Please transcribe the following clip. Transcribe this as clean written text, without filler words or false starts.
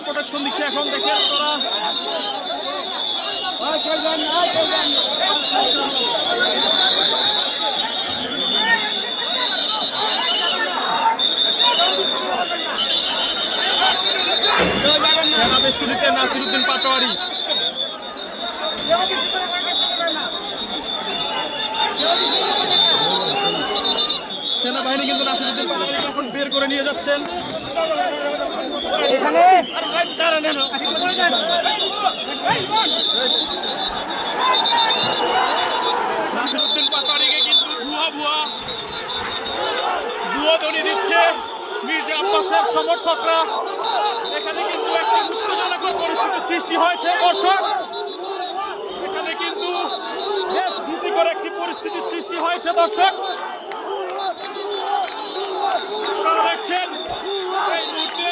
Protection দিচ্ছে এখন দেখেন আপনারা। সেনা বেষ্টনীতে নাসিরউদ্দিন পাটোয়ারি। সেনাবাহিনী কিন্তু নাসিরউদ্দিন পাটোয়ারিকে এখন বের করে নিয়ে যাচ্ছেন। নাসিরউদ্দিন পাটোয়ারিকে কিন্তু ভুয়া ধ্বনি দিচ্ছে মির্জা আব্বাসের সমর্থকরা। এখানে কিন্তু একটি উত্তেজনাকর পরিস্থিতি সৃষ্টি হয়েছে দর্শক। এখানে কিন্তু বেশ ভীতিকর একটি পরিস্থিতি সৃষ্টি হয়েছে দর্শক। আপনারা দেখছেন এই মুহূর্তে